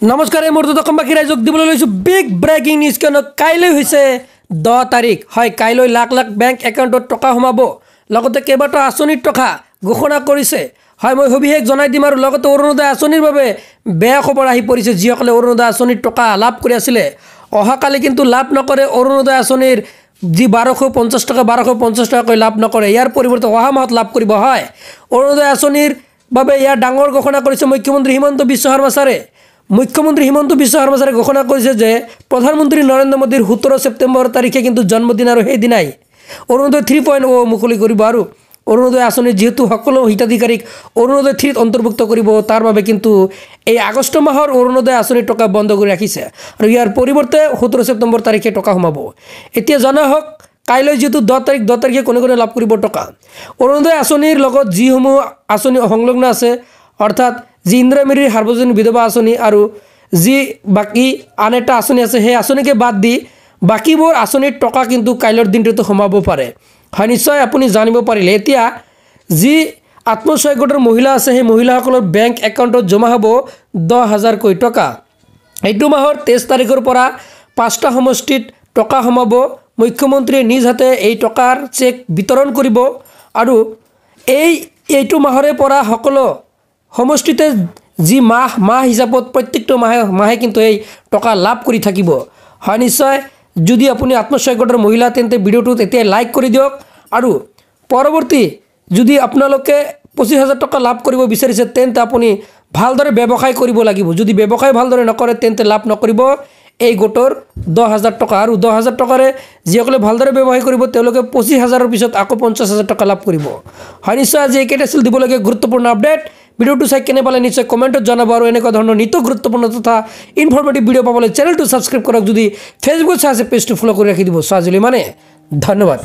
নমস্কাৰ মোৰ দতকম্বাকী ৰাইজক দিবলৈ লৈছোঁ বিগ ব্ৰেকিং নিউজ কিয়নো কাইলৈ হৈছে 10 তাৰিখ হয় কাইলৈ লাখ লাখ বেংক একাউণ্টত টকা সোমাব লগতে কেইবাটাও আঁচনিৰ টকা ঘোষণা কৰিছে হয় মই সবিশেষ জনাই দিম আৰু লগতে অৰুণোদয় আঁচনিৰ বাবে বেয়া খবৰ আহি পৰিছে যিসকলে অৰুণোদয় আঁচনিৰ টকা লাভ কৰি আছিলে অহাকালি কিন্তু লাভ নকৰে অৰুণোদয় আঁচনিৰ যি 1250 টকা 1250 টকাকৈ লাভ নকৰে ইয়াৰ পৰিৱৰ্তে অহা মাহত লাভ কৰিব হয় অৰুণোদয় আঁচনিৰ বাবে ইয়াৰ ডাঙৰ ঘোষণা কৰিছে মুখ্যমন্ত্ৰী হিমন্ত বিশ্ব শৰ্মা ছাৰে মুখ্যমন্ত্ৰী হিমন্ত বিশ্ব শৰ্মা ছাৰে ঘোষণা কৰিছে যে প্ৰধানমন্ত্ৰী নৰেন্দ্ৰ মোদীৰ 17 ছেপ্টেম্বৰ তাৰিখে কিন্তু জন্মদিন আৰু সেই দিনাই অৰুণোদয় 3.0 মুকলি কৰিব আৰু অৰুণোদয় আঁচনি যেহেতু সকলো হিতাধিকাৰীক অৰুণোদয় 3 অন্তৰ্ভুক্ত কৰিব তাৰ বাবে কিন্তু এই আগষ্ট মাহৰ অৰুণোদয় আঁচনিৰ টকা বন্ধ কৰি ৰাখিছে আৰু ইয়াৰ পৰিৱৰ্তে 17 ছেপ্টেম্বৰ তাৰিখে টকা সোমাব এতিয়া জনা হওক কাইলৈ যেহেতু 10 তাৰিখে কোনে কোনে লাভ কৰিব টকা অৰুণোদয় আঁচনিৰ লগত যিসমূহ আঁচনি সংলগ্ন আছে অৰ্থাৎ যি ইন্দ্ৰামিৰীৰ সাৰ্বজনীন বিধৱা আঁচনি আৰু যি বাকী আন এটা আঁচনি আছে সেই আঁচনিকে বাদ দি বাকীবোৰ আঁচনিৰ টকা কিন্তু কাইলৈৰ দিনটোতে সোমাব পাৰে হয় নিশ্চয় আপুনি জানিব পাৰিলে এতিয়া যি আত্মসহায়ক গোটৰ মহিলা আছে সেই মহিলাসকলৰ বেংক একাউণ্টত জমা হ'ব 10,000 কোটি টকা এইটো মাহৰ 23 তাৰিখৰ পৰা 5টা সমষ্টিত টকা সোমাব মুখ্যমন্ত্ৰীয়ে নিজ হাতে এই টকাৰ চেক বিতৰণ কৰিব আৰু এইটো মাহৰে পৰা সকলো সমষ্টিতে যি মাহ হিচাপত প্ৰত্যেকটো মাহে কিন্তু এই টকা লাভ কৰি থাকিব হয় নিশ্চয় যদি আপুনি আত্মসহায়ক গোটৰ মহিলা তেন্তে ভিডিঅ'টোত এতিয়া লাইক কৰি দিয়ক আৰু পৰৱৰ্তী যদি আপোনালোকে 25,000 টকা লাভ কৰিব বিচাৰিছে তেন্তে আপুনি ভালদৰে ব্যৱসায় কৰিব লাগিব যদি ব্যৱসায় ভালদৰে নকৰে তেন্তে লাভ নকৰিব এই গোটৰ 10,000 টকা আৰু 10,000 টকাৰে যিসকলে ভালদৰে ব্যৱসায় কৰিব তেওঁলোকে 25,000ৰ পিছত আকৌ 50,000 টকা লাভ কৰিব হয় নিশ্চয় আজি এইকেইটা আছিল দিবলগীয়া গুৰুত্বপূৰ্ণ আপডেট ভিডিঅ'টো চাই কেনে পালে নিশ্চয় কমেণ্টত জনাব আৰু এনেকুৱা ধৰণৰ নিত্য গুৰুত্বপূৰ্ণ তথা ইনফৰ্মেটিভ ভিডিঅ' পাবলৈ চেনেলটো ছাবস্ক্ৰাইব কৰক যদি ফেচবুকত চাই আছে পেজটো ফ'ল' কৰি ৰাখি দিব আজিলৈ মানে ধন্যবাদ।